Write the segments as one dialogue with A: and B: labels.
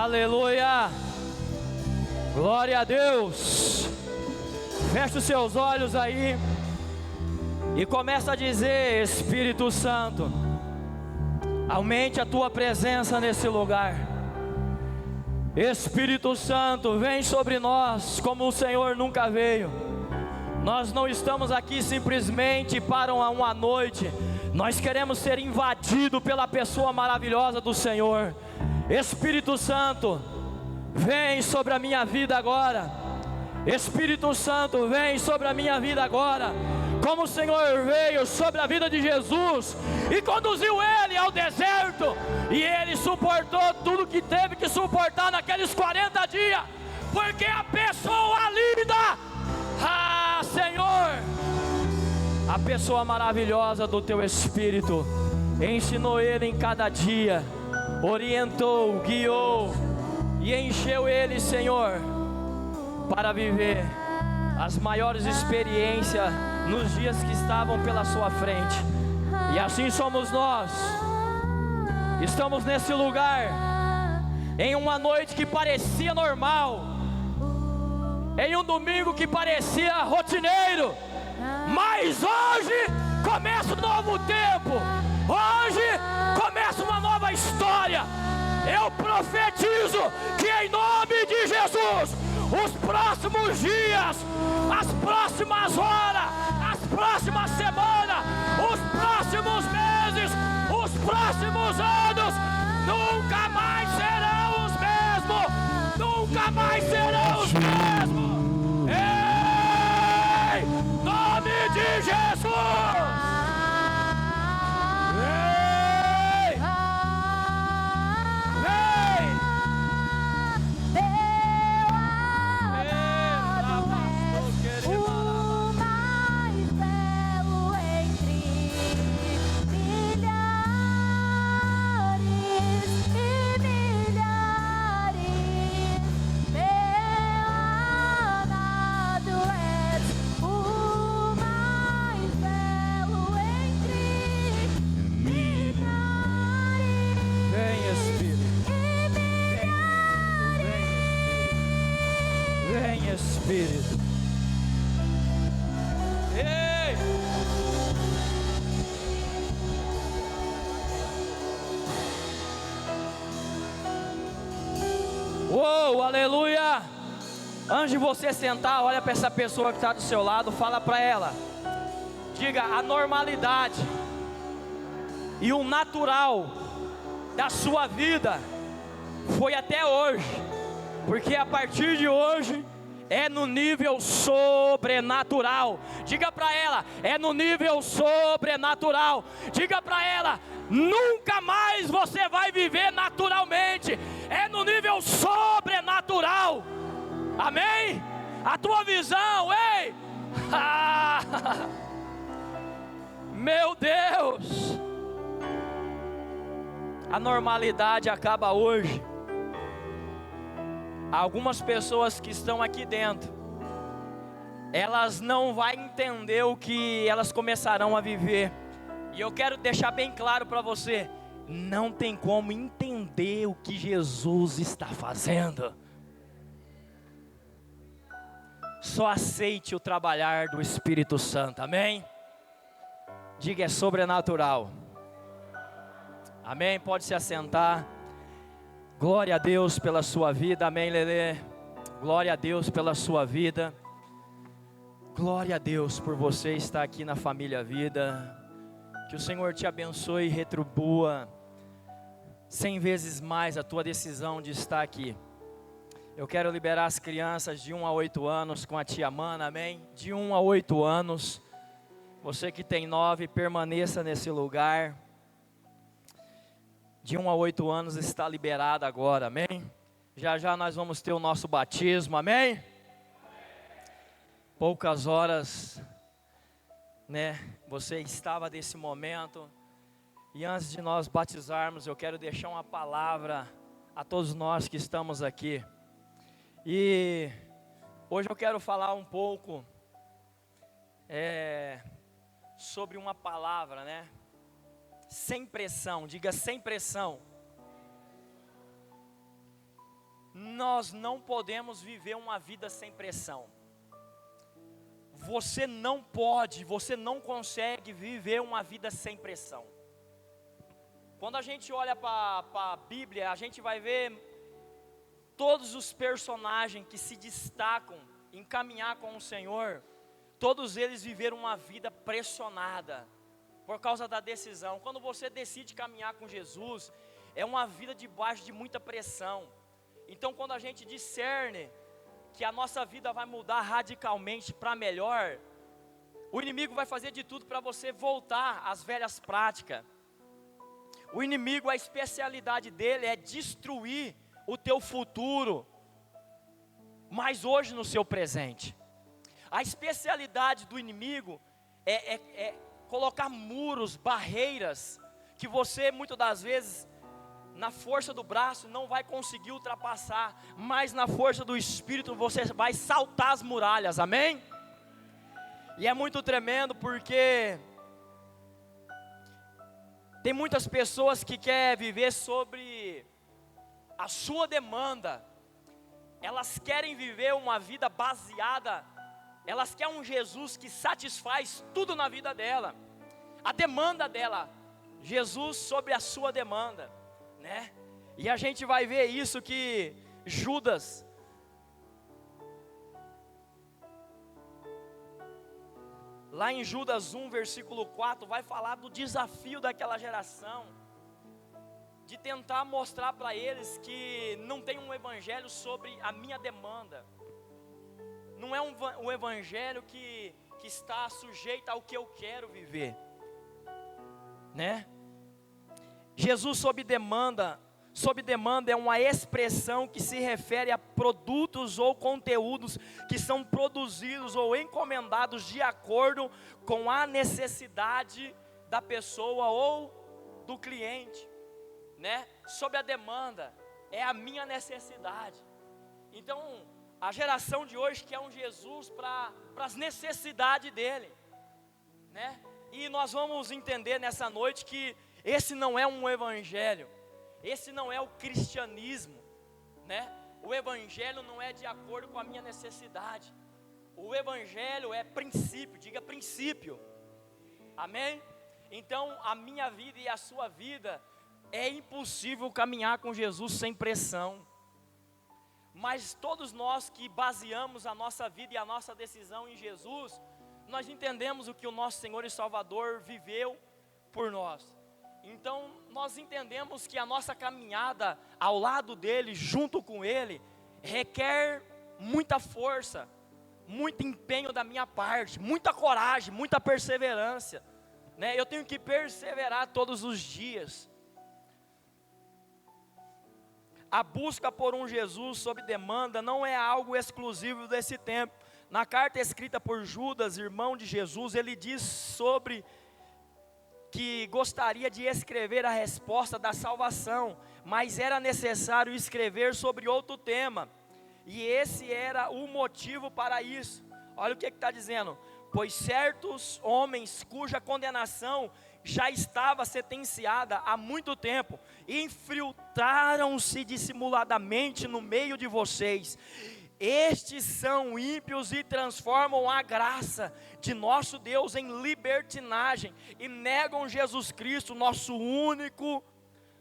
A: Aleluia, glória a Deus. Feche os seus olhos aí e começa a dizer: Espírito Santo, aumente a tua presença nesse lugar. Espírito Santo, vem sobre nós como o Senhor nunca veio. Nós não estamos aqui simplesmente para uma noite, nós queremos ser invadidos pela pessoa maravilhosa do Senhor. Espírito Santo, vem sobre a minha vida agora. Espírito Santo, vem sobre a minha vida agora, como o Senhor veio sobre a vida de Jesus e conduziu ele ao deserto, e ele suportou tudo que teve que suportar naqueles 40 dias, porque a pessoa linda, Senhor, a pessoa maravilhosa do teu Espírito, ensinou ele em cada dia, orientou, guiou e encheu ele, Senhor, para viver as maiores experiências nos dias que estavam pela sua frente. E assim somos nós. Estamos nesse lugar em uma noite que parecia normal, em um domingo que parecia rotineiro, mas hoje começa um novo tempo. Hoje começa uma nova história. Eu profetizo que em nome de Jesus, os próximos dias, as próximas horas, as próximas semanas, os próximos meses, os próximos anos, nunca mais serão os mesmos. Nunca mais serão os mesmos. Em nome de Jesus. Espírito, ei! Uou, aleluia! Antes de você sentar, olha para essa pessoa que está do seu lado, fala para ela, diga: a normalidade e o natural da sua vida foi até hoje, porque a partir de hoje é no nível sobrenatural. Diga para ela: é no nível sobrenatural. Diga para ela: nunca mais você vai viver naturalmente, é no nível sobrenatural. Amém? A tua visão, ei! Meu Deus! A normalidade acaba hoje. Algumas pessoas que estão aqui dentro, elas não vão entender o que elas começarão a viver. E eu quero deixar bem claro para você: não tem como entender o que Jesus está fazendo. Só aceite o trabalhar do Espírito Santo, amém? Diga: é sobrenatural. Amém? Pode se assentar. Glória a Deus pela sua vida, amém, Lelê. Glória a Deus pela sua vida. Glória a Deus por você estar aqui na Família Vida. Que o Senhor te abençoe e retribua 100 vezes mais a tua decisão de estar aqui. Eu quero liberar as crianças de 1 a 8 anos com a tia Mana, amém? De 1 a 8 anos. Você que tem 9, permaneça nesse lugar. De 1 a 8 anos está liberado agora, amém? Já já nós vamos ter o nosso batismo, amém? Poucas horas, né? Você estava nesse momento. E antes de nós batizarmos, eu quero deixar uma palavra a todos nós que estamos aqui. E hoje eu quero falar um pouco sobre uma palavra, né? Sem pressão, diga sem pressão. nós não podemos viver uma vida sem pressão. Você não pode, você não consegue viver uma vida sem pressão. Quando a gente olha para a Bíblia, a gente vai ver todos os personagens que se destacam em caminhar com o Senhor, todos eles viveram uma vida pressionada, por causa da decisão. Quando você decide caminhar com Jesus, é uma vida debaixo de muita pressão. Então quando a gente discerne que a nossa vida vai mudar radicalmente para melhor, o inimigo vai fazer de tudo para você voltar às velhas práticas. O inimigo, a especialidade dele é destruir o teu futuro, mas hoje no seu presente. A especialidade do inimigo é colocar muros, barreiras, que você muitas das vezes, na força do braço, não vai conseguir ultrapassar, mas na força do Espírito você vai saltar as muralhas, amém? E é muito tremendo porque tem muitas pessoas que querem viver sobre a sua demanda, elas querem viver uma vida baseada, elas querem um Jesus que satisfaz tudo na vida dela, a demanda dela, Jesus sobre a sua demanda, né? E a gente vai ver isso que Judas, lá em Judas 1, versículo 4, vai falar do desafio daquela geração, de tentar mostrar para eles que não tem um evangelho sobre a minha demanda, não é um evangelho que está sujeito ao que eu quero viver, né? Jesus sob demanda é uma expressão que se refere a produtos ou conteúdos que são produzidos ou encomendados de acordo com a necessidade da pessoa ou do cliente, né? Sob a demanda é a minha necessidade. Então a geração de hoje quer um Jesus para as necessidades dele, né? E nós vamos entender nessa noite que esse não é um evangelho, esse não é o cristianismo, né? O evangelho não é de acordo com a minha necessidade. O evangelho é princípio, diga princípio. Amém? Então a minha vida e a sua vida, é impossível caminhar com Jesus sem pressão. Mas todos nós que baseamos a nossa vida e a nossa decisão em Jesus, nós entendemos o que o nosso Senhor e Salvador viveu por nós. Então nós entendemos que a nossa caminhada ao lado dele, junto com ele, requer muita força, muito empenho da minha parte, muita coragem, muita perseverança, né? Eu tenho que perseverar todos os dias. A busca por um Jesus sob demanda não é algo exclusivo desse tempo. Na carta escrita por Judas, irmão de Jesus, ele diz sobre que gostaria de escrever a resposta da salvação, mas era necessário escrever sobre outro tema, e esse era o motivo para isso. Olha o que está dizendo: pois certos homens cuja condenação já estava sentenciada há muito tempo, infiltraram-se dissimuladamente no meio de vocês. Estes são ímpios e transformam a graça de nosso Deus em libertinagem e negam Jesus Cristo, nosso único,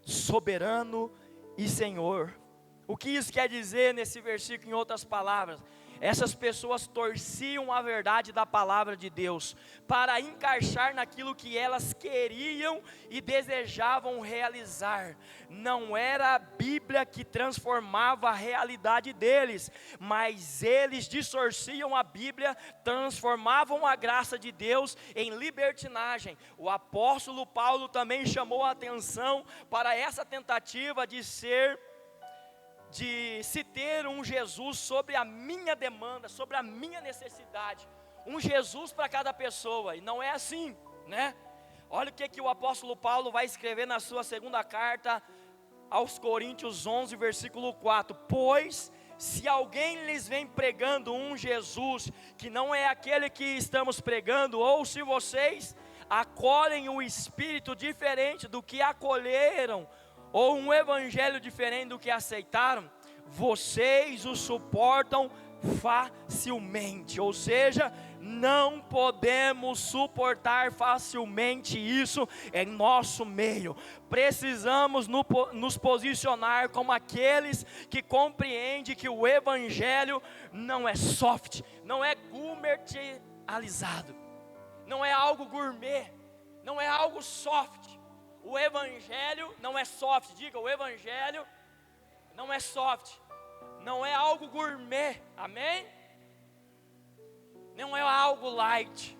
A: soberano e Senhor. O que isso quer dizer nesse versículo, em outras palavras? Essas pessoas torciam a verdade da palavra de Deus para encaixar naquilo que elas queriam e desejavam realizar. Não era a Bíblia que transformava a realidade deles, mas eles distorciam a Bíblia, transformavam a graça de Deus em libertinagem. O apóstolo Paulo também chamou a atenção para essa tentativa de se ter um Jesus sobre a minha demanda, sobre a minha necessidade, um Jesus para cada pessoa, e não é assim, né? Olha o que o apóstolo Paulo vai escrever na sua segunda carta aos Coríntios 11, versículo 4, pois se alguém lhes vem pregando um Jesus, que não é aquele que estamos pregando, ou se vocês acolhem um espírito diferente do que acolheram, ou um evangelho diferente do que aceitaram, vocês o suportam facilmente. Ou seja, não podemos suportar facilmente isso em nosso meio. Precisamos nos posicionar como aqueles que compreendem que o Evangelho não é soft, não é gourmetizado, não é algo gourmet, não é algo soft. O Evangelho não é soft, diga, o Evangelho não é soft, não é algo gourmet, amém? Não é algo light.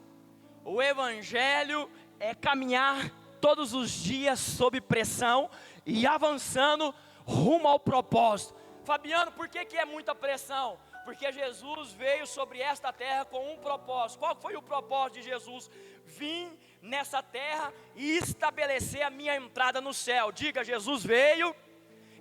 A: O Evangelho é caminhar todos os dias sob pressão e avançando rumo ao propósito. Fabiano, por que é muita pressão? Porque Jesus veio sobre esta terra com um propósito. Qual foi o propósito de Jesus? Vim nessa terra e estabelecer a minha entrada no céu. Diga, Jesus veio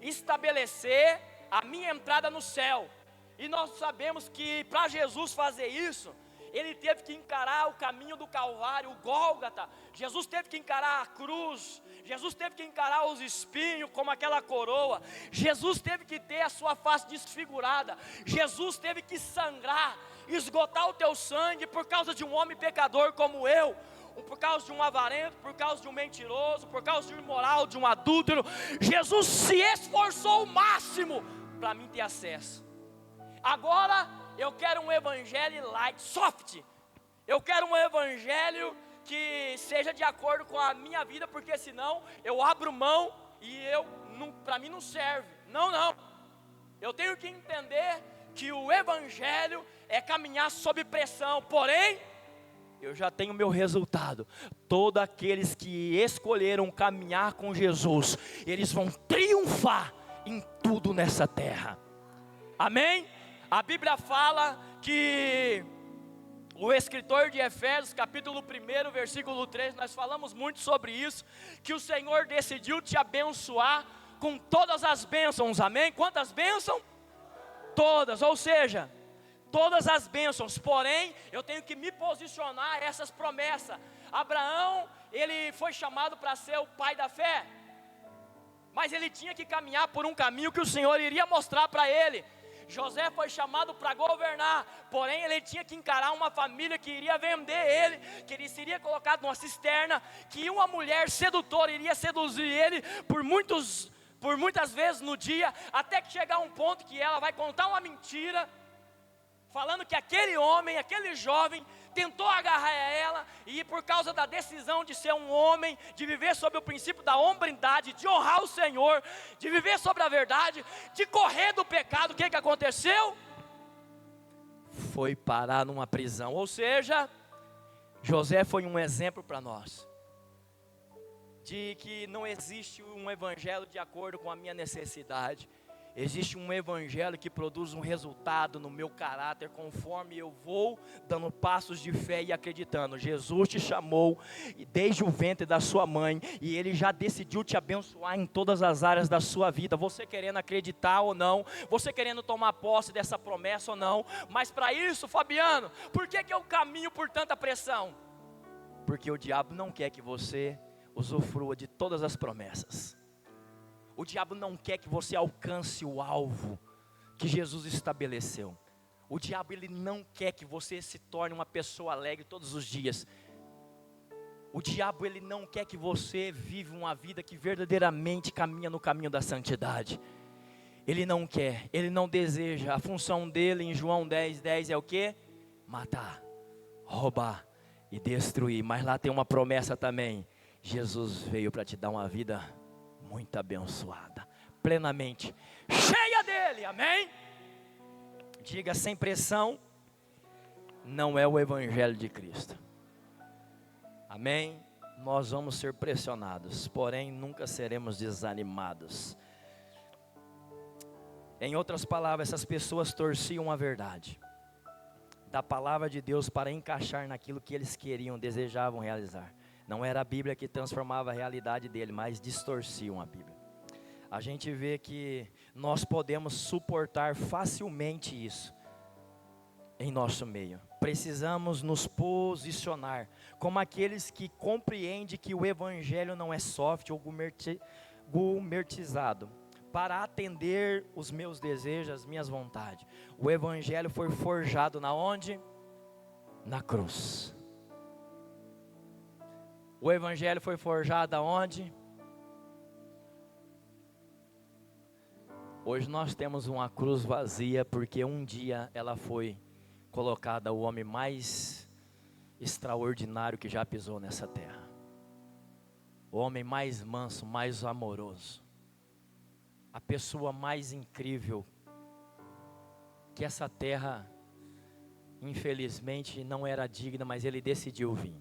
A: estabelecer a minha entrada no céu. E nós sabemos que para Jesus fazer isso, Ele teve que encarar o caminho do Calvário, o Gólgota. Jesus teve que encarar a cruz. Jesus teve que encarar os espinhos como aquela coroa. Jesus teve que ter a sua face desfigurada. Jesus teve que sangrar, esgotar o teu sangue por causa de um homem pecador como eu, por causa de um avarento, por causa de um mentiroso, por causa de um imoral, de um adúltero. Jesus se esforçou o máximo para mim ter acesso. Agora eu quero um evangelho light, soft. Eu quero um evangelho que seja de acordo com a minha vida, porque senão eu abro mão e para mim não serve. Não. Eu tenho que entender que o evangelho é caminhar sob pressão, porém eu já tenho meu resultado. Todos aqueles que escolheram caminhar com Jesus, eles vão triunfar em tudo nessa terra. Amém? A Bíblia fala que o escritor de Efésios, capítulo 1, versículo 3, nós falamos muito sobre isso, que o Senhor decidiu te abençoar com todas as bênçãos, amém? Quantas bênçãos? Todas, ou seja, todas as bênçãos, porém, eu tenho que me posicionar a essas promessas. Abraão, ele foi chamado para ser o pai da fé, mas ele tinha que caminhar por um caminho que o Senhor iria mostrar para ele. José foi chamado para governar, porém ele tinha que encarar uma família que iria vender ele, que ele seria colocado numa cisterna, que uma mulher sedutora iria seduzir ele por muitas vezes no dia, até que chegar um ponto que ela vai contar uma mentira, falando que aquele homem, aquele jovem, tentou agarrar ela, e por causa da decisão de ser um homem, de viver sob o princípio da hombridade, de honrar o Senhor, de viver sobre a verdade, de correr do pecado, o que aconteceu? Foi parar numa prisão. Ou seja, José foi um exemplo para nós, de que não existe um evangelho de acordo com a minha necessidade. Existe um evangelho que produz um resultado no meu caráter, conforme eu vou dando passos de fé e acreditando. Jesus te chamou desde o ventre da sua mãe, e Ele já decidiu te abençoar em todas as áreas da sua vida. Você querendo acreditar ou não, você querendo tomar posse dessa promessa ou não. Mas para isso, Fabiano, por que eu caminho por tanta pressão? Porque o diabo não quer que você usufrua de todas as promessas. O diabo não quer que você alcance o alvo que Jesus estabeleceu. O diabo, ele não quer que você se torne uma pessoa alegre todos os dias. O diabo, ele não quer que você viva uma vida que verdadeiramente caminha no caminho da santidade. Ele não quer, ele não deseja. A função dele em João 10:10 é o quê? Matar, roubar e destruir. Mas lá tem uma promessa também. Jesus veio para te dar uma vida muito abençoada, plenamente cheia dele, amém? Diga, sem pressão não é o evangelho de Cristo, amém? Nós vamos ser pressionados, porém nunca seremos desanimados. Em outras palavras, essas pessoas torciam a verdade da palavra de Deus para encaixar naquilo que eles queriam, desejavam realizar. Não era a Bíblia que transformava a realidade dele, mas distorciam a Bíblia. A gente vê que nós podemos suportar facilmente isso em nosso meio. Precisamos nos posicionar como aqueles que compreendem que o evangelho não é soft ou gourmetizado. para atender os meus desejos, as minhas vontades. O Evangelho foi forjado na onde? Na cruz. O Evangelho foi forjado aonde? Hoje nós temos uma cruz vazia, porque um dia ela foi colocada o homem mais extraordinário que já pisou nessa terra. O homem mais manso, mais amoroso. A pessoa mais incrível que essa terra, infelizmente, não era digna, mas ele decidiu vir.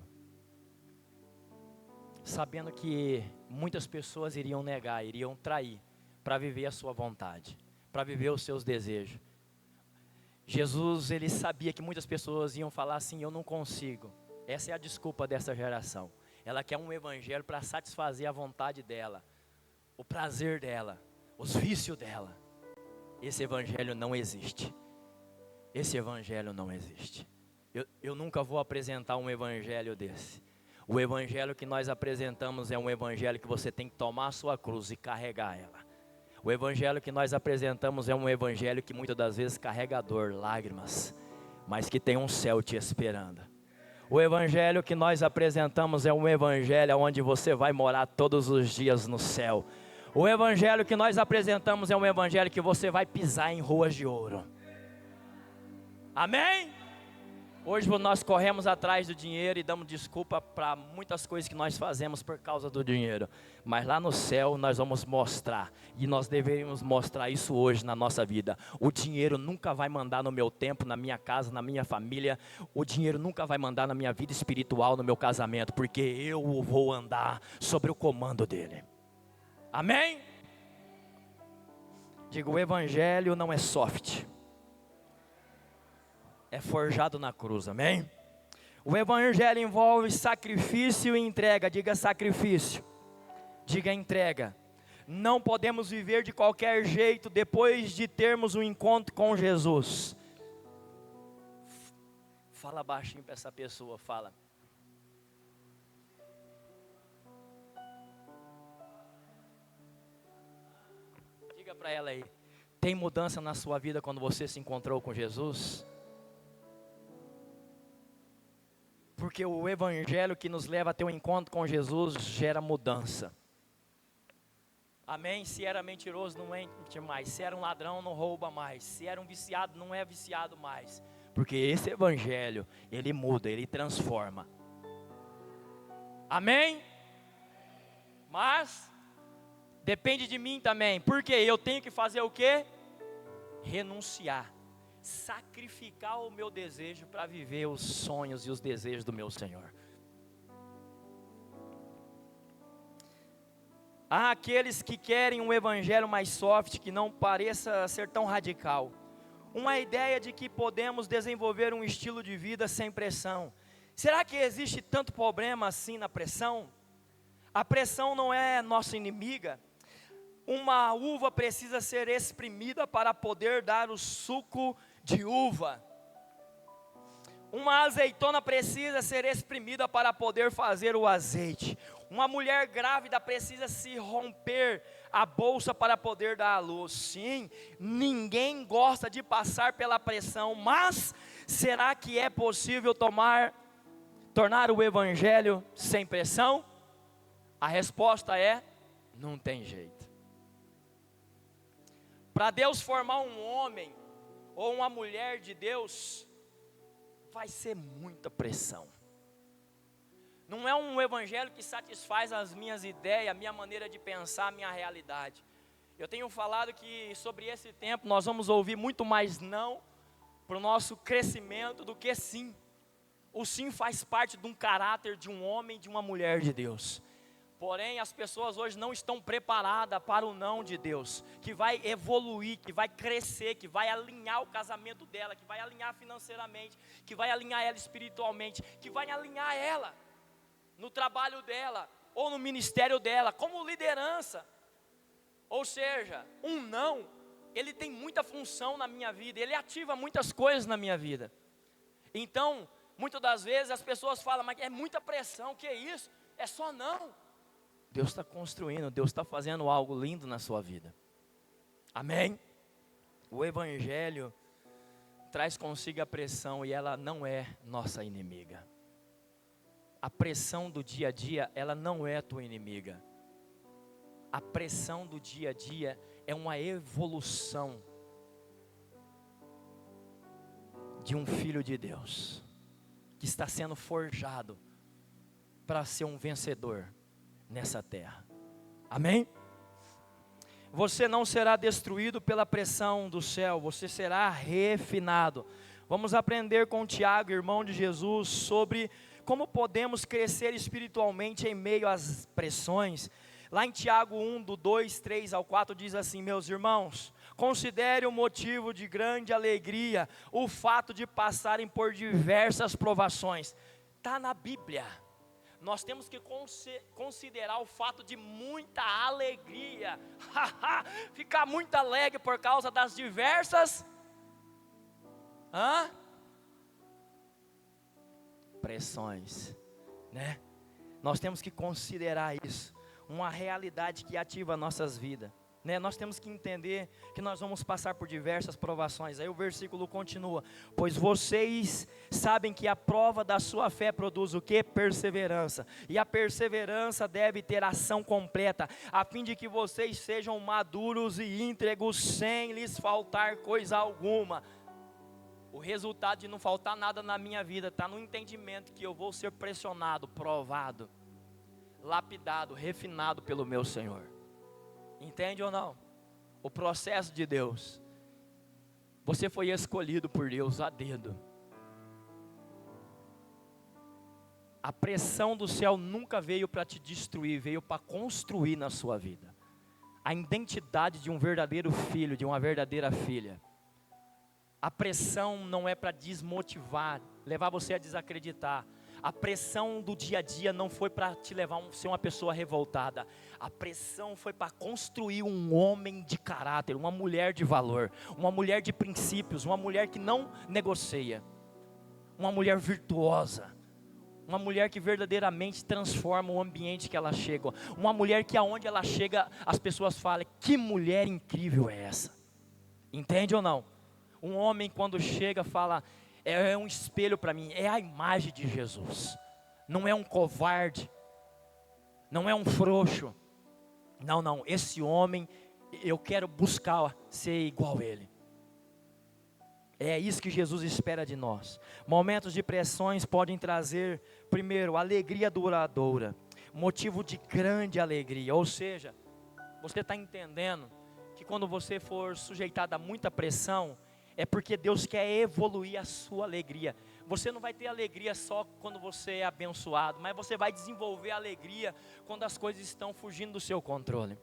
A: Sabendo que muitas pessoas iriam negar, iriam trair, para viver a sua vontade, para viver os seus desejos. Jesus, ele sabia que muitas pessoas iam falar assim: eu não consigo. Essa é a desculpa dessa geração. Ela quer um evangelho para satisfazer a vontade dela, o prazer dela, os vícios dela. Esse evangelho não existe. Esse evangelho não existe. Eu nunca vou apresentar um evangelho desse. O evangelho que nós apresentamos é um evangelho que você tem que tomar a sua cruz e carregar ela. O evangelho que nós apresentamos é um evangelho que muitas das vezes carrega dor, lágrimas, mas que tem um céu te esperando. O evangelho que nós apresentamos é um evangelho onde você vai morar todos os dias no céu. O evangelho que nós apresentamos é um evangelho que você vai pisar em ruas de ouro. Amém? Hoje nós corremos atrás do dinheiro e damos desculpa para muitas coisas que nós fazemos por causa do dinheiro. Mas lá no céu nós vamos mostrar, e nós deveríamos mostrar isso hoje na nossa vida. O dinheiro nunca vai mandar no meu tempo, na minha casa, na minha família. O dinheiro nunca vai mandar na minha vida espiritual, no meu casamento, porque eu vou andar sobre o comando dele. Amém? Digo, o evangelho não é soft. É forjado na cruz, amém? O evangelho envolve sacrifício e entrega. Diga sacrifício, diga entrega. Não podemos viver de qualquer jeito depois de termos um encontro com Jesus. Fala baixinho para essa pessoa, fala. Diga para ela aí, tem mudança na sua vida quando você se encontrou com Jesus? Porque o evangelho que nos leva a ter um encontro com Jesus gera mudança. Amém? Se era mentiroso, não mente mais. Se era um ladrão, não rouba mais. Se era um viciado, não é viciado mais. Porque esse evangelho, ele muda, ele transforma. Amém? Mas depende de mim também. Porque eu tenho que fazer o quê? Renunciar. Sacrificar o meu desejo para viver os sonhos e os desejos do meu Senhor. Há aqueles que querem um evangelho mais soft, que não pareça ser tão radical. Uma ideia de que podemos desenvolver um estilo de vida sem pressão. Será que existe tanto problema assim na pressão? A pressão não é nossa inimiga. Uma uva precisa ser exprimida para poder dar o suco de uva. Uma azeitona precisa ser exprimida para poder fazer o azeite. Uma mulher grávida precisa se romper a bolsa para poder dar à luz. Sim, ninguém gosta de passar pela pressão, mas será que é possível tornar o evangelho sem pressão? A resposta é: não tem jeito. Para Deus formar um homem ou uma mulher de Deus, vai ser muita pressão. Não é um evangelho que satisfaz as minhas ideias, a minha maneira de pensar, a minha realidade. Eu tenho falado que sobre esse tempo nós vamos ouvir muito mais não para o nosso crescimento do que sim. O sim faz parte de um caráter de um homem, de uma mulher de Deus. Porém, as pessoas hoje não estão preparadas para o não de Deus, que vai evoluir, que vai crescer, que vai alinhar o casamento dela, que vai alinhar financeiramente, que vai alinhar ela espiritualmente, que vai alinhar ela no trabalho dela, ou no ministério dela, como liderança. Ou seja, um não, ele tem muita função na minha vida, ele ativa muitas coisas na minha vida. Então, muitas das vezes as pessoas falam, mas é muita pressão, que é isso? É só não. Deus está construindo, Deus está fazendo algo lindo na sua vida. Amém? O Evangelho traz consigo a pressão e ela não é nossa inimiga. A pressão do dia a dia, ela não é tua inimiga. A pressão do dia a dia é uma evolução de um filho de Deus, que está sendo forjado para ser um vencedor nessa terra. Amém? Você não será destruído pela pressão do céu, você será refinado. Vamos aprender com Tiago, irmão de Jesus, sobre como podemos crescer espiritualmente em meio às pressões. Lá em Tiago 1, do 2, 3 ao 4, diz assim: meus irmãos, considere um motivo de grande alegria o fato de passarem por diversas provações. Está na Bíblia. Nós temos que considerar o fato de muita alegria, ficar muito alegre por causa das diversas pressões, né? Nós temos que considerar isso, uma realidade que ativa nossas vidas, né? Nós temos que entender que nós vamos passar por diversas provações. Aí o versículo continua: pois vocês sabem que a prova da sua fé produz o que? Perseverança. E a perseverança deve ter ação completa, a fim de que vocês sejam maduros e íntegros, sem lhes faltar coisa alguma. O resultado de não faltar nada na minha vida está no entendimento que eu vou ser pressionado, provado, lapidado, refinado pelo meu Senhor. Entende ou não? O processo de Deus. Você foi escolhido por Deus a dedo. A pressão do céu nunca veio para te destruir, veio para construir na sua vida a identidade de um verdadeiro filho, de uma verdadeira filha. A pressão não é para desmotivar, levar você a desacreditar. A pressão do dia a dia não foi para te levar a ser uma pessoa revoltada. A pressão foi para construir um homem de caráter, uma mulher de valor, uma mulher de princípios, uma mulher que não negocia, uma mulher virtuosa, uma mulher que verdadeiramente transforma o ambiente que ela chega, uma mulher que aonde ela chega as pessoas falam: que mulher incrível é essa? Entende ou não? Um homem quando chega fala: é um espelho para mim, é a imagem de Jesus. Não é um covarde, não é um frouxo. Não, esse homem eu quero buscar ser igual a ele. É isso que Jesus espera de nós. Momentos de pressões podem trazer, primeiro, alegria duradoura, motivo de grande alegria. Ou seja, você está entendendo que quando você for sujeitado a muita pressão, é porque Deus quer evoluir a sua alegria. Você não vai ter alegria só quando você é abençoado, mas você vai desenvolver alegria quando as coisas estão fugindo do seu controle.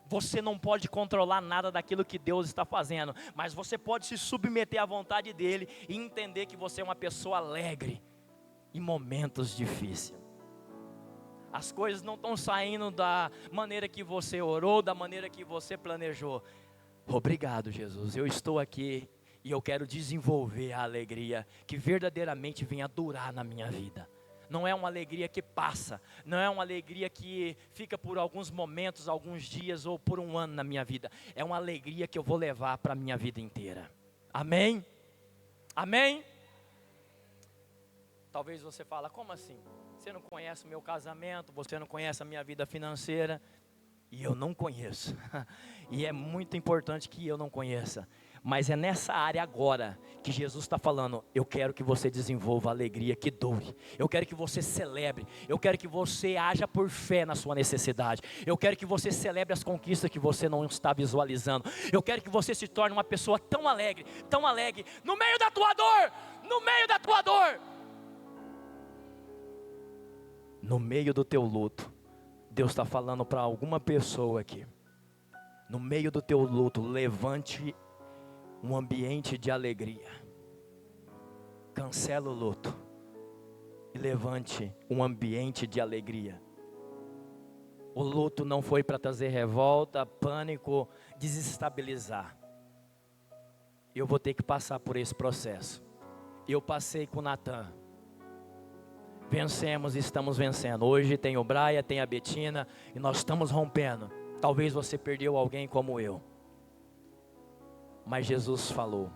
A: Você não pode controlar nada daquilo que Deus está fazendo, mas você pode se submeter à vontade dEle e entender que você é uma pessoa alegre em momentos difíceis. As coisas não estão saindo da maneira que você orou, da maneira que você planejou. Obrigado, Jesus, eu estou aqui e eu quero desenvolver a alegria que verdadeiramente venha durar na minha vida. Não é uma alegria que passa, não é uma alegria que fica por alguns momentos, alguns dias ou por um ano na minha vida. É uma alegria que eu vou levar para a minha vida inteira. Amém? Amém? Talvez você fale: como assim? Você não conhece o meu casamento, você não conhece a minha vida financeira. E eu não conheço, e é muito importante que eu não conheça, mas é nessa área agora que Jesus está falando: eu quero que você desenvolva a alegria que dure, eu quero que você celebre, eu quero que você haja por fé na sua necessidade, eu quero que você celebre as conquistas que você não está visualizando, eu quero que você se torne uma pessoa tão alegre, no meio da tua dor, no meio da tua dor, no meio do teu luto. Deus está falando para alguma pessoa aqui: no meio do teu luto, levante um ambiente de alegria. Cancela o luto e levante um ambiente de alegria. O luto não foi para trazer revolta, pânico, desestabilizar. Eu vou ter que passar por esse processo. Eu passei com Natan. Vencemos e estamos vencendo. Hoje tem o Braia, tem a Betina e nós estamos rompendo. Talvez você perdeu alguém como eu. Mas Jesus falou: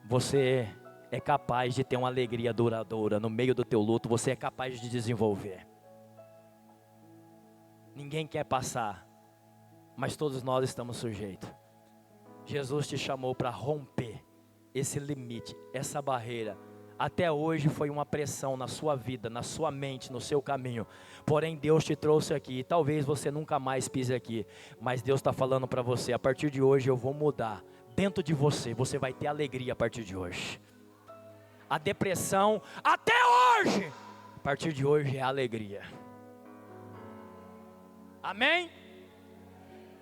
A: você é capaz de ter uma alegria duradoura no meio do teu luto, você é capaz de desenvolver. Ninguém quer passar, mas todos nós estamos sujeitos. Jesus te chamou para romper esse limite, essa barreira. Até hoje foi uma pressão na sua vida, na sua mente, no seu caminho. Porém Deus te trouxe aqui, e talvez você nunca mais pise aqui. Mas Deus está falando para você: a partir de hoje eu vou mudar. Dentro de você, você vai ter alegria a partir de hoje. A depressão, até hoje, a partir de hoje é alegria. Amém?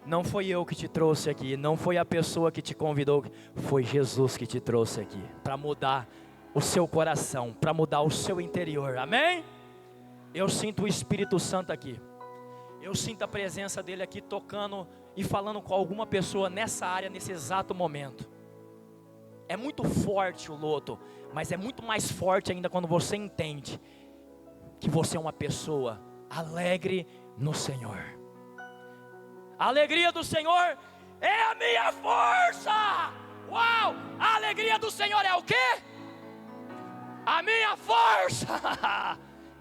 A: Não foi eu que te trouxe aqui, não foi a pessoa que te convidou, foi Jesus que te trouxe aqui, para mudar o seu coração, para mudar o seu interior. Amém? Eu sinto o Espírito Santo aqui, eu sinto a presença dele aqui tocando e falando com alguma pessoa nessa área, nesse exato momento. É muito forte o luto, mas é muito mais forte ainda quando você entende que você é uma pessoa alegre no Senhor. A alegria do Senhor é a minha força. Uau! A alegria do Senhor é o quê? A minha força.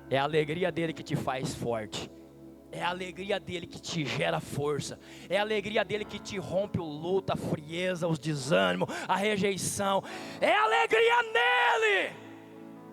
A: É a alegria dele que te faz forte. É a alegria dele que te gera força. É a alegria dele que te rompe o luto, a frieza, os desânimos, a rejeição. É a alegria nele.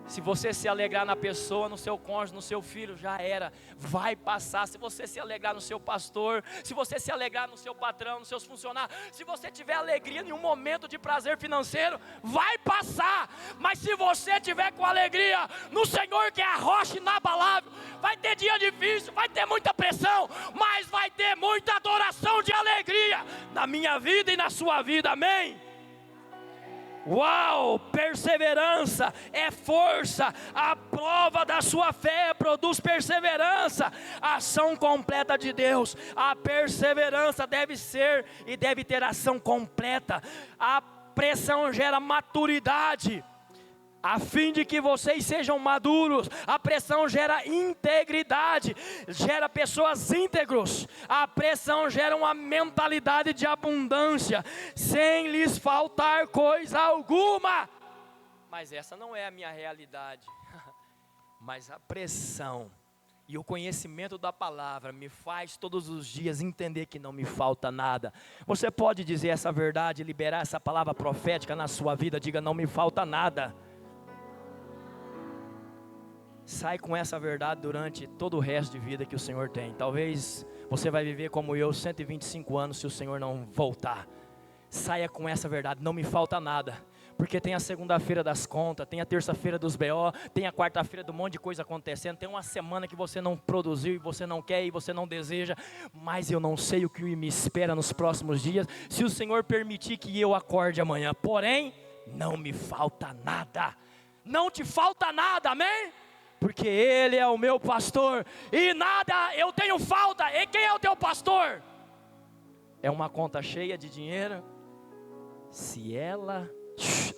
A: Se você se alegrar na pessoa, no seu cônjuge, no seu filho, já era, vai passar. Se você se alegrar no seu pastor, se você se alegrar no seu patrão, nos seus funcionários, se você tiver alegria em um momento de prazer financeiro, vai passar. Mas se você tiver com alegria no Senhor, que é a rocha inabalável, vai ter dia difícil, vai ter muita pressão, mas vai ter muita adoração de alegria na minha vida e na sua vida. Amém? Uau, perseverança é força, a prova da sua fé produz perseverança, ação completa de Deus. A perseverança deve ser e deve ter ação completa. A pressão gera maturidade, a fim de que vocês sejam maduros. A pressão gera integridade, gera pessoas íntegros. A pressão gera uma mentalidade de abundância, sem lhes faltar coisa alguma. Mas essa não é a minha realidade. Mas a pressão e o conhecimento da palavra me faz todos os dias entender que não me falta nada. Você pode dizer essa verdade, liberar essa palavra profética na sua vida? Diga: não me falta nada. Sai com essa verdade durante todo o resto de vida que o Senhor tem. Talvez você vai viver como eu, 125 anos, se o Senhor não voltar. Saia com essa verdade: não me falta nada. Porque tem a segunda-feira das contas, tem a terça-feira dos BO, tem a quarta-feira de um monte de coisa acontecendo, tem uma semana que você não produziu e você não quer e você não deseja, mas eu não sei o que me espera nos próximos dias, se o Senhor permitir que eu acorde amanhã. Porém, não me falta nada. Não te falta nada, amém? Porque Ele é o meu pastor e nada eu tenho falta. E quem é o teu pastor? É uma conta cheia de dinheiro. Se ela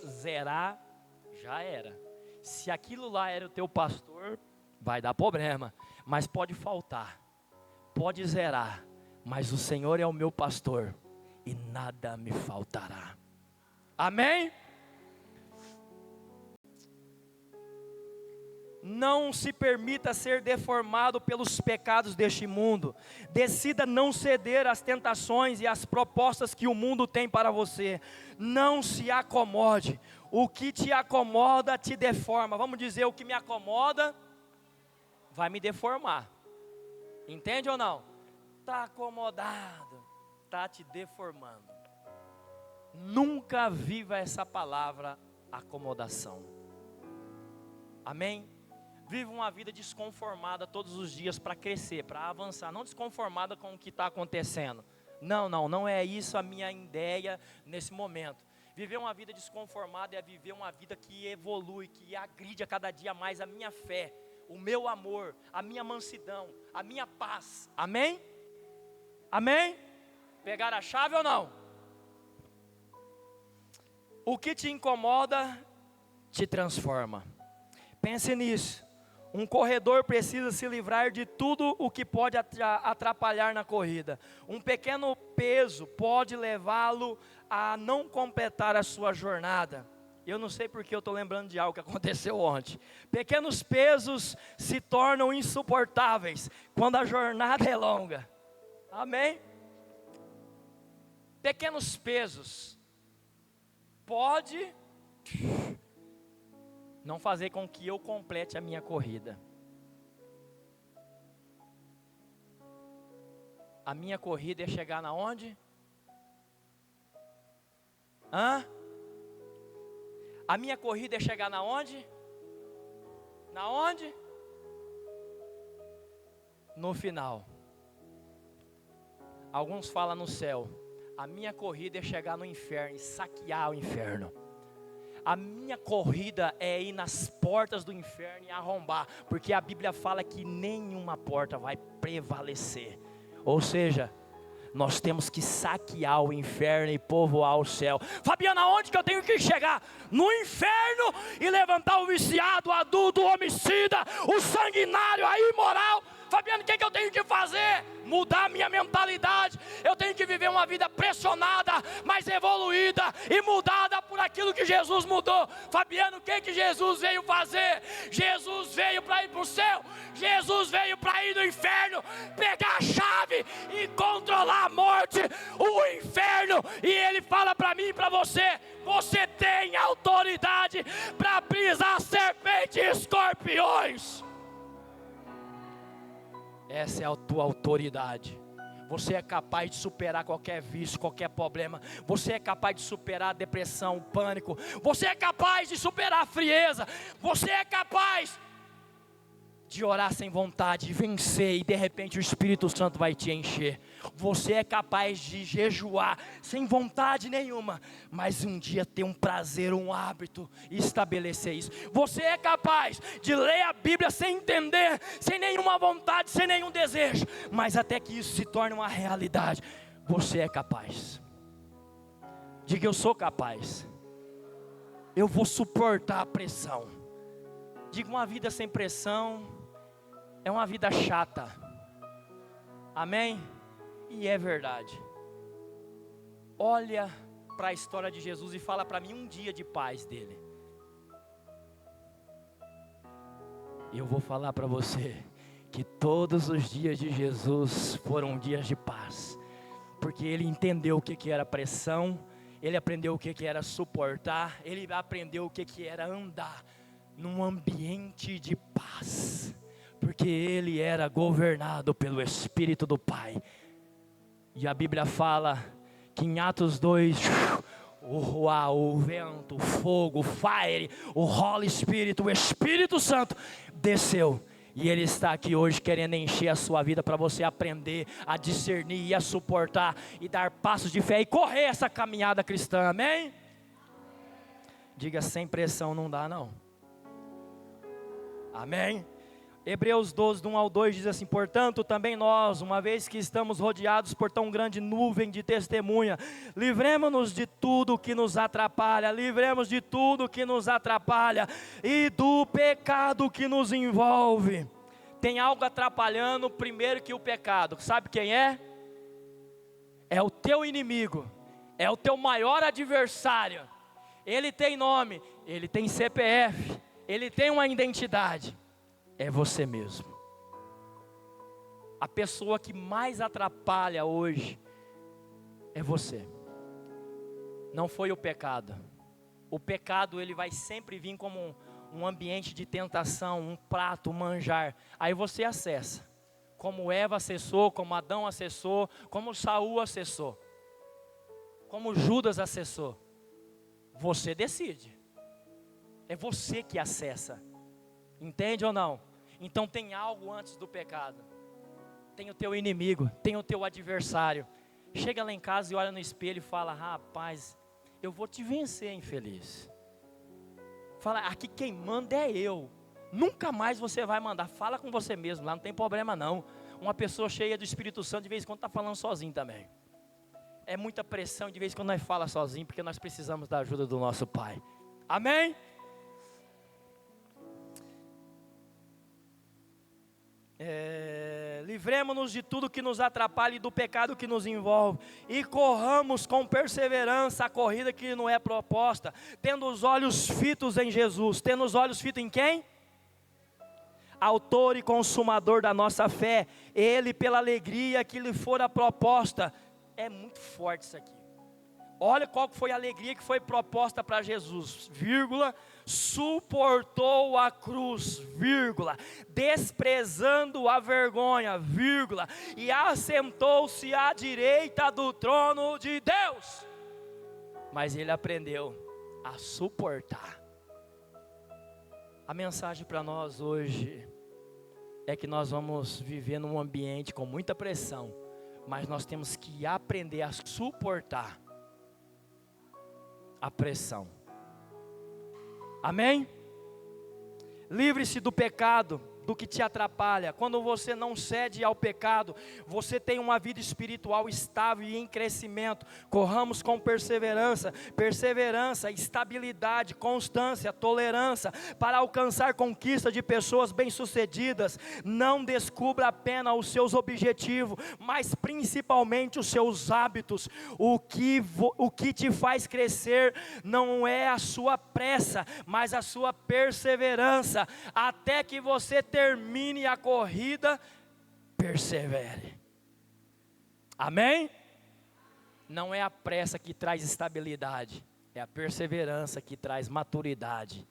A: zerar, já era. Se aquilo lá era o teu pastor, vai dar problema. Mas pode faltar, pode zerar, mas o Senhor é o meu pastor e nada me faltará. Amém? Não se permita ser deformado pelos pecados deste mundo. Decida não ceder às tentações e às propostas que o mundo tem para você. Não se acomode. O que te acomoda te deforma. Vamos dizer: o que me acomoda vai me deformar. Entende ou não? Está acomodado, está te deformando. Nunca viva essa palavra acomodação. Amém? Viva uma vida desconformada todos os dias para crescer, para avançar. Não desconformada com o que está acontecendo. Não é isso a minha ideia nesse momento. Viver uma vida desconformada é viver uma vida que evolui, que agride a cada dia mais a minha fé, o meu amor, a minha mansidão, a minha paz. Amém? Amém? Pegaram a chave ou não? O que te incomoda te transforma. Pense nisso. Um corredor precisa se livrar de tudo o que pode atrapalhar na corrida. Um pequeno peso pode levá-lo a não completar a sua jornada. Eu não sei porque eu estou lembrando de algo que aconteceu ontem. Pequenos pesos se tornam insuportáveis quando a jornada é longa. Amém? Pequenos pesos pode não fazer com que eu complete a minha corrida. A minha corrida é chegar na onde? A minha corrida é chegar na onde? Na onde? No final. Alguns falam no céu. A minha corrida é chegar no inferno e saquear o inferno. A minha corrida é ir nas portas do inferno e arrombar, porque a Bíblia fala que nenhuma porta vai prevalecer. Ou seja, nós temos que saquear o inferno e povoar o céu. Fabiana, aonde que eu tenho que chegar? No inferno e levantar o viciado, o adulto, o homicida, o sanguinário, a imoral. Fabiano, o que eu tenho que fazer? Mudar a minha mentalidade. Eu tenho que viver uma vida pressionada, mais evoluída e mudada por aquilo que Jesus mudou. Fabiano, o que Jesus veio fazer? Jesus veio para ir para o céu. Jesus veio para ir no inferno, pegar a chave e controlar a morte, o inferno. E Ele fala para mim e para você: você tem autoridade para pisar serpentes e escorpiões. Essa é a tua autoridade. Você é capaz de superar qualquer vício, qualquer problema. Você é capaz de superar a depressão, o pânico. Você é capaz de superar a frieza. Você é capaz de orar sem vontade, de vencer, e de repente o Espírito Santo vai te encher. Você é capaz de jejuar sem vontade nenhuma, mas um dia ter um prazer, um hábito e estabelecer isso. Você é capaz de ler a Bíblia sem entender, sem nenhuma vontade, sem nenhum desejo, mas até que isso se torne uma realidade. Você é capaz. Diga: eu sou capaz. Eu vou suportar a pressão. Diga: uma vida sem pressão é uma vida chata. Amém? E é verdade. Olha para a história de Jesus e fala para mim um dia de paz dele. E eu vou falar para você que todos os dias de Jesus foram dias de paz, porque ele entendeu o que era pressão, ele aprendeu o que era suportar, ele aprendeu o que era andar num ambiente de paz, porque ele era governado pelo Espírito do Pai. E a Bíblia fala que em Atos 2, o vento, o fogo, o fire, o Holy Spirit, o Espírito Santo desceu. E Ele está aqui hoje querendo encher a sua vida para você aprender a discernir e a suportar e dar passos de fé e correr essa caminhada cristã, amém? Diga: sem pressão não dá não. Amém? Hebreus 12, do 1 ao 2 diz assim: portanto também nós, uma vez que estamos rodeados por tão grande nuvem de testemunha, livremos-nos de tudo que nos atrapalha, e do pecado que nos envolve. Tem algo atrapalhando primeiro que o pecado, sabe quem é? É o teu inimigo, é o teu maior adversário. Ele tem nome, ele tem CPF, ele tem uma identidade. É você mesmo. A pessoa que mais atrapalha hoje é você. Não foi o pecado. O pecado, ele vai sempre vir como um ambiente de tentação, um prato, um manjar. Aí você acessa. Como Eva acessou, como Adão acessou, como Saul acessou, como Judas acessou. Você decide. É você que acessa. Entende ou não? Então tem algo antes do pecado. Tem o teu inimigo, tem o teu adversário. Chega lá em casa e olha no espelho e fala: rapaz, eu vou te vencer, infeliz. Fala: aqui quem manda é eu. Nunca mais você vai mandar. Fala com você mesmo, lá não tem problema não. Uma pessoa cheia do Espírito Santo de vez em quando está falando sozinho também. É muita pressão, de vez em quando nós fala sozinho, porque nós precisamos da ajuda do nosso Pai. Amém? Livremos-nos de tudo que nos atrapalha e do pecado que nos envolve, e corramos com perseverança a corrida que não é proposta, tendo os olhos fitos em Jesus. Tendo os olhos fitos em quem? Autor e consumador da nossa fé. Ele, pela alegria que lhe fora proposta. É muito forte isso aqui. Olha qual foi a alegria que foi proposta para Jesus, vírgula, suportou a cruz, vírgula, desprezando a vergonha, vírgula, e assentou-se à direita do trono de Deus. Mas ele aprendeu a suportar. A mensagem para nós hoje é que nós vamos viver num ambiente com muita pressão, mas nós temos que aprender a suportar a pressão. Amém? Livre-se do pecado, do que te atrapalha. Quando você não cede ao pecado, você tem uma vida espiritual estável e em crescimento. Corramos com perseverança, estabilidade, constância, tolerância, para alcançar conquista de pessoas bem-sucedidas. Não descubra apenas os seus objetivos, mas principalmente os seus hábitos. O que te faz crescer não é a sua pressa, mas a sua perseverança, até que você termine a corrida, persevere. Amém? Não é a pressa que traz estabilidade, é a perseverança que traz maturidade.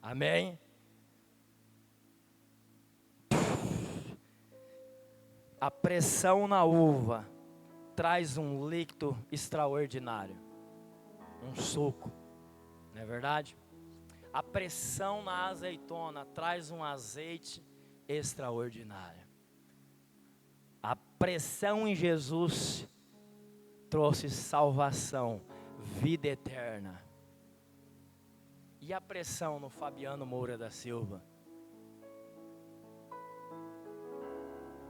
A: Amém? A pressão na uva traz um líquido extraordinário, um suco, não é verdade? A pressão na azeitona traz um azeite extraordinário. A pressão em Jesus trouxe salvação, vida eterna. E a pressão no Fabiano Moura da Silva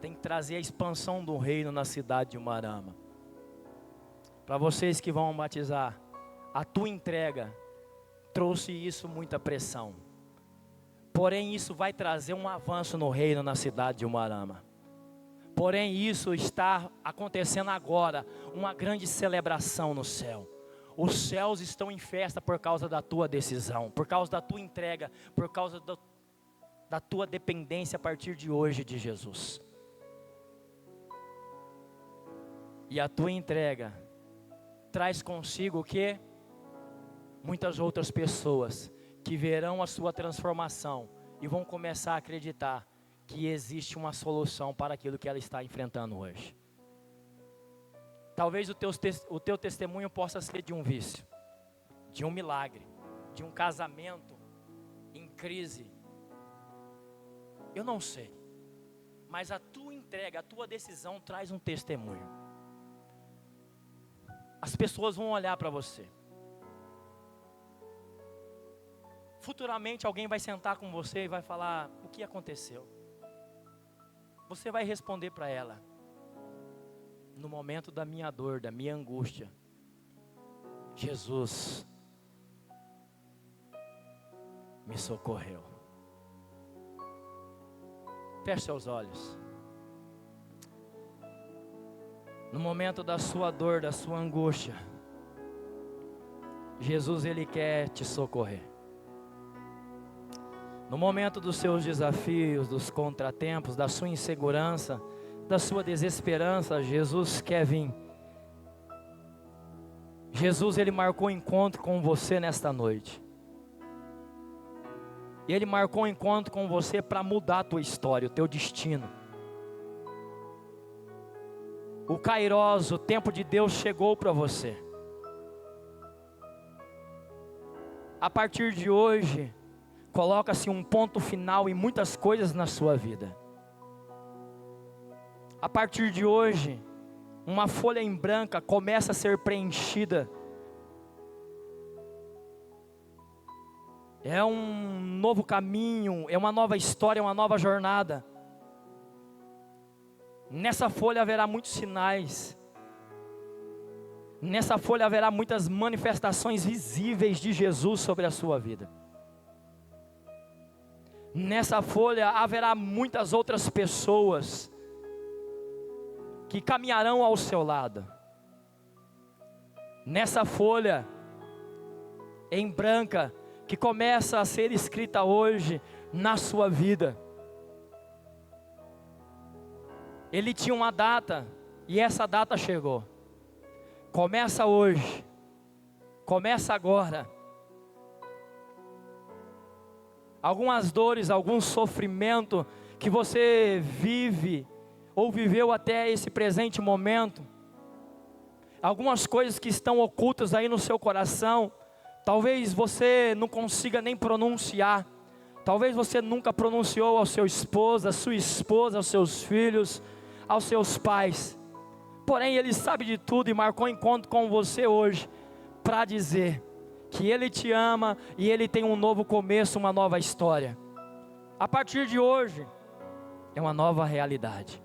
A: tem que trazer a expansão do reino na cidade de Umuarama. Para vocês que vão batizar, a tua entrega trouxe isso muita pressão. Porém isso vai trazer um avanço no reino na cidade de Umuarama. Porém isso está acontecendo agora, uma grande celebração no céu. Os céus estão em festa por causa da tua decisão, por causa da tua entrega, por causa da tua dependência a partir de hoje de Jesus. E a tua entrega traz consigo o quê? Muitas outras pessoas que verão a sua transformação e vão começar a acreditar que existe uma solução para aquilo que ela está enfrentando hoje. Talvez o teu testemunho possa ser de um vício, de um milagre, de um casamento em crise. Eu não sei, mas a tua entrega, a tua decisão traz um testemunho. As pessoas vão olhar para você. Futuramente alguém vai sentar com você e vai falar o que aconteceu. Você vai responder para ela: no momento da minha dor, da minha angústia, Jesus me socorreu. Feche seus olhos. No momento da sua dor, da sua angústia, Jesus, Ele quer te socorrer. No momento dos seus desafios, dos contratempos, da sua insegurança, da sua desesperança, Jesus quer vir. Jesus, Ele marcou um encontro com você nesta noite. Ele marcou um encontro com você para mudar a tua história, o teu destino. O Kairos, o tempo de Deus chegou para você. A partir de hoje, coloca-se um ponto final em muitas coisas na sua vida. A partir de hoje, uma folha em branco começa a ser preenchida. É um novo caminho, é uma nova história, é uma nova jornada. Nessa folha haverá muitos sinais. Nessa folha haverá muitas manifestações visíveis de Jesus sobre a sua vida. Nessa folha haverá muitas outras pessoas que caminharão ao seu lado. Nessa folha em branca que começa a ser escrita hoje na sua vida. Ele tinha uma data e essa data chegou. Começa hoje. Começa agora. Algumas dores, algum sofrimento que você vive ou viveu até esse presente momento. Algumas coisas que estão ocultas aí no seu coração. Talvez você não consiga nem pronunciar. Talvez você nunca pronunciou ao seu esposo, à sua esposa, aos seus filhos, aos seus pais. Porém, Ele sabe de tudo e marcou encontro com você hoje para dizer que Ele te ama e Ele tem um novo começo, uma nova história. A partir de hoje, é uma nova realidade.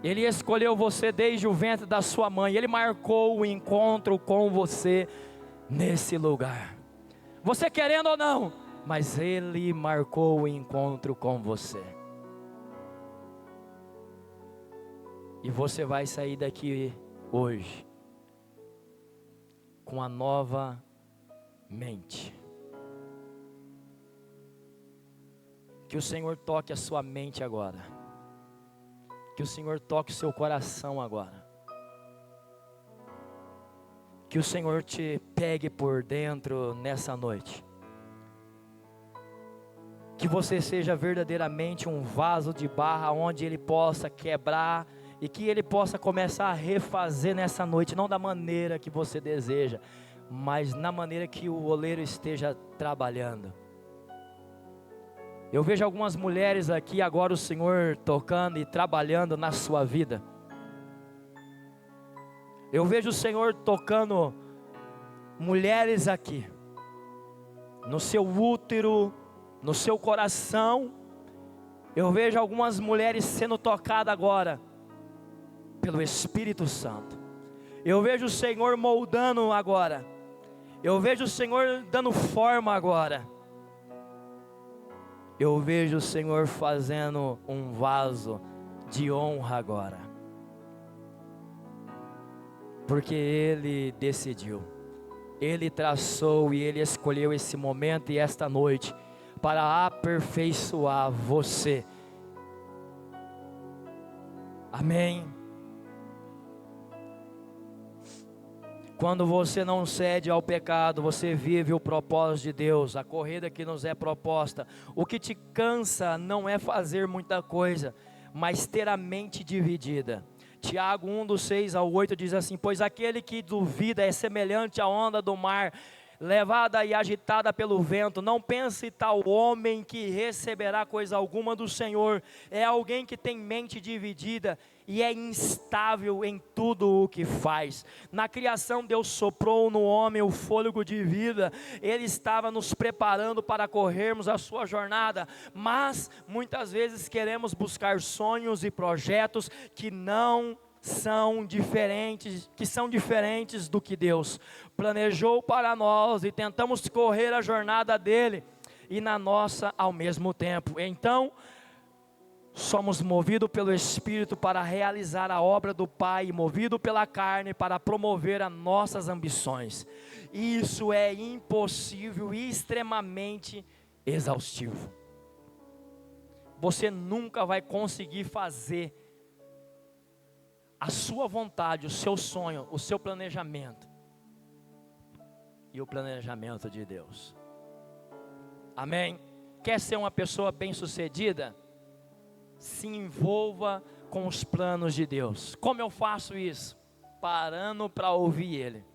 A: Ele escolheu você desde o ventre da sua mãe. Ele marcou o encontro com você nesse lugar. Você querendo ou não, mas Ele marcou o encontro com você. E você vai sair daqui hoje com a nova mente. Que o Senhor toque a sua mente agora. Que o Senhor toque o seu coração agora. Que o Senhor te pegue por dentro nessa noite. Que você seja verdadeiramente um vaso de barro onde Ele possa quebrar e que Ele possa começar a refazer nessa noite, não da maneira que você deseja, mas na maneira que o oleiro esteja trabalhando. Eu vejo algumas mulheres aqui agora, o Senhor tocando e trabalhando na sua vida. Eu vejo o Senhor tocando mulheres aqui, no seu útero, no seu coração. Eu vejo algumas mulheres sendo tocadas agora pelo Espírito Santo. Eu vejo o Senhor moldando agora. Eu vejo o Senhor dando forma agora. Eu vejo o Senhor fazendo um vaso de honra agora. Porque Ele decidiu, Ele traçou e Ele escolheu esse momento e esta noite para aperfeiçoar você. Amém. Quando você não cede ao pecado, você vive o propósito de Deus, a corrida que nos é proposta. O que te cansa não é fazer muita coisa, mas ter a mente dividida. Tiago 1, do 6 ao 8 diz assim: pois aquele que duvida é semelhante à onda do mar, levada e agitada pelo vento. Não pense tal homem que receberá coisa alguma do Senhor. É alguém que tem mente dividida e é instável em tudo o que faz. Na criação Deus soprou no homem o fôlego de vida. Ele estava nos preparando para corrermos a sua jornada, mas muitas vezes queremos buscar sonhos e projetos que são diferentes do que Deus planejou para nós, e tentamos correr a jornada dele e na nossa ao mesmo tempo. Então somos movidos pelo Espírito para realizar a obra do Pai, e movidos pela carne para promover as nossas ambições. Isso é impossível e extremamente exaustivo. Você nunca vai conseguir fazer a sua vontade, o seu sonho, o seu planejamento e o planejamento de Deus. Amém? Quer ser uma pessoa bem-sucedida? Se envolva com os planos de Deus. Como eu faço isso? Parando para ouvir Ele.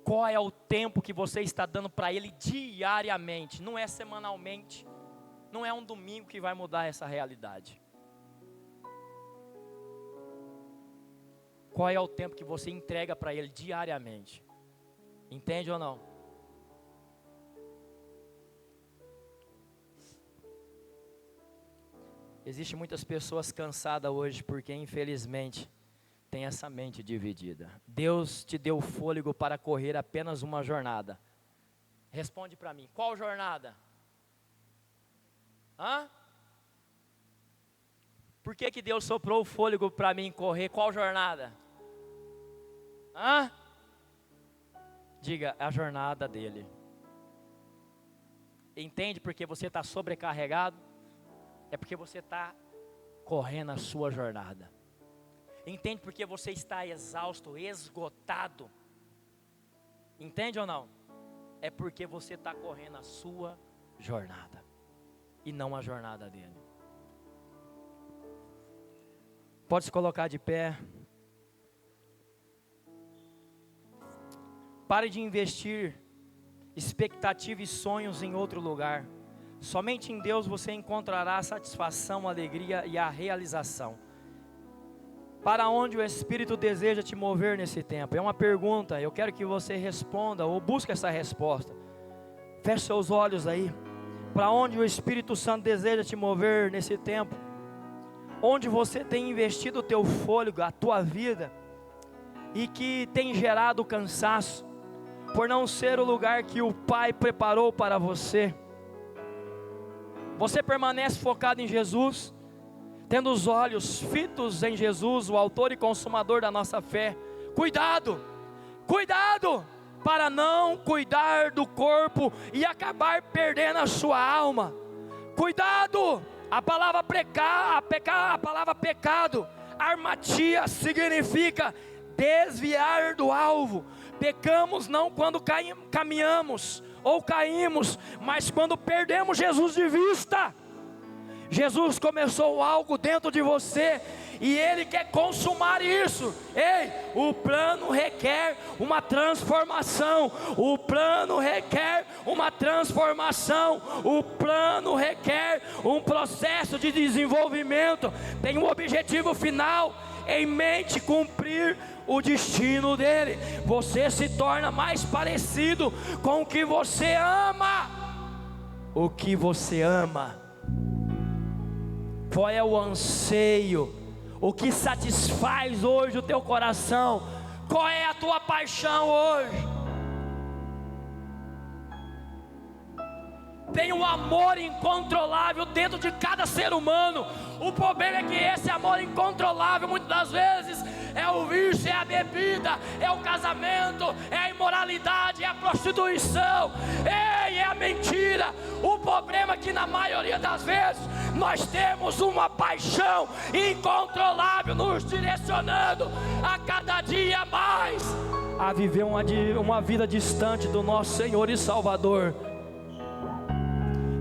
A: Qual é o tempo que você está dando para Ele diariamente? Não é semanalmente, não é um domingo que vai mudar essa realidade. Qual é o tempo que você entrega para Ele diariamente? Entende ou não? Existem muitas pessoas cansadas hoje porque infelizmente tem essa mente dividida. Deus te deu fôlego para correr apenas uma jornada. Responde para mim, qual jornada? Hã? Por que Deus soprou o fôlego para mim correr? Qual jornada? Hã? Diga, a jornada dele. Entende porque você está sobrecarregado? É porque você está correndo a sua jornada. Entende porque você está exausto, esgotado? Entende ou não? É porque você está correndo a sua jornada e não a jornada dele. Pode se colocar de pé. Pare de investir expectativa e sonhos em outro lugar. Somente em Deus você encontrará a satisfação, a alegria e a realização. Para onde o Espírito deseja te mover nesse tempo? É uma pergunta, eu quero que você responda ou busque essa resposta. Feche seus olhos aí. Para onde o Espírito Santo deseja te mover nesse tempo? Onde você tem investido o teu fôlego, a tua vida, e que tem gerado cansaço, por não ser o lugar que o Pai preparou para você. Você permanece focado em Jesus, tendo os olhos fitos em Jesus, o autor e consumador da nossa fé. Cuidado, cuidado, para não cuidar do corpo e acabar perdendo a sua alma. Cuidado, a palavra pecado, armatia significa desviar do alvo. Pecamos não quando caminhamos ou caímos, mas quando perdemos Jesus de vista. Jesus começou algo dentro de você e Ele quer consumar isso. Ei, o plano requer uma transformação. O plano requer uma transformação. O plano requer um processo de desenvolvimento. Tem um objetivo final em mente: cumprir o destino dele. Você se torna mais parecido com o que você ama. O que você ama? Qual é o anseio? O que satisfaz hoje o teu coração? Qual é a tua paixão hoje? Tem um amor incontrolável dentro de cada ser humano. O problema é que esse amor incontrolável, muitas das vezes, é o vício, é a bebida, é o casamento, é a imoralidade, é a prostituição, é a mentira. O problema é que na maioria das vezes nós temos uma paixão incontrolável nos direcionando a cada dia mais a viver uma vida distante do nosso Senhor e Salvador.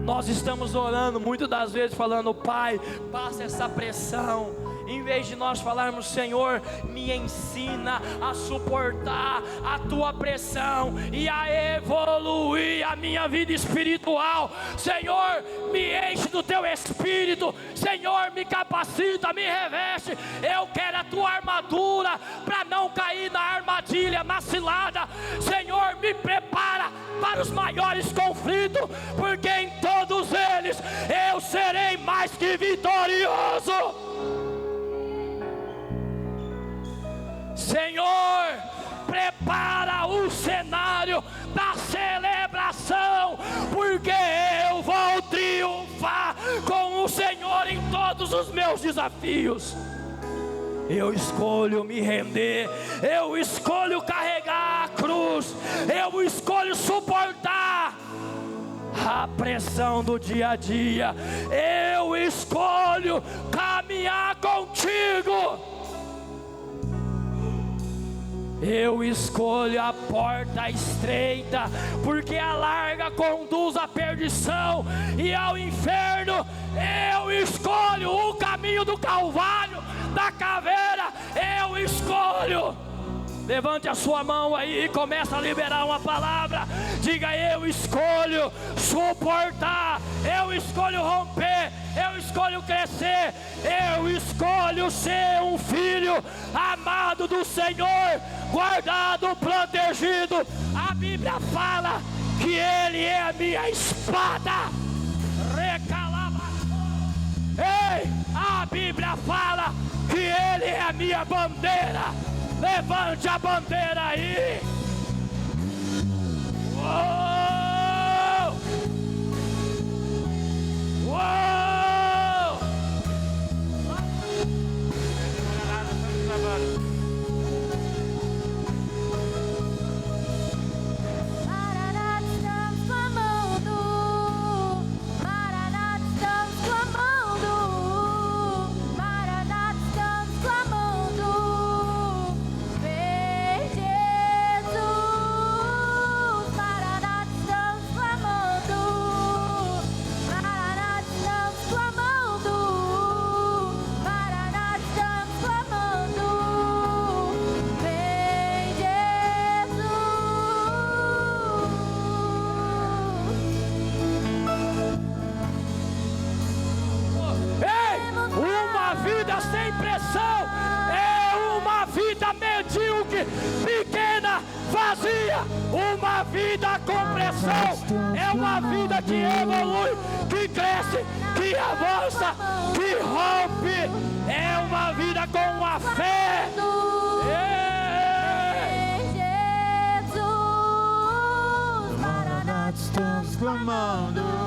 A: Nós estamos orando muitas das vezes falando: Pai, passa essa pressão. Em vez de nós falarmos: Senhor, me ensina a suportar a tua pressão e a evoluir a minha vida espiritual. Senhor, me enche do teu espírito. Senhor, me capacita, me reveste. Eu quero a tua armadura para não cair na armadilha, na cilada. Senhor, me prepara para os maiores conflitos, porque em todos eles eu serei mais que vitorioso. Senhor, prepara o cenário da celebração, porque eu vou triunfar com o Senhor em todos os meus desafios. Eu escolho me render, eu escolho carregar a cruz, eu escolho suportar a pressão do dia a dia, eu escolho caminhar contigo. Eu escolho a porta estreita, porque a larga conduz à perdição e ao inferno. Eu escolho o caminho do Calvário, da caveira. Eu escolho. Levante a sua mão aí e comece a liberar uma palavra. Diga: eu escolho suportar, eu escolho romper, eu escolho crescer, eu escolho ser um filho amado do Senhor, guardado, protegido. A Bíblia fala que Ele é a minha espada. Ei, a Bíblia fala que Ele é a minha bandeira. Levante a bandeira aí. Uou! Uou! propicia uma vida com pressão. É uma vida que evolui, que cresce, que avança, que rompe. É uma vida com uma fé.
B: Jesus, Maranata, estamos clamando.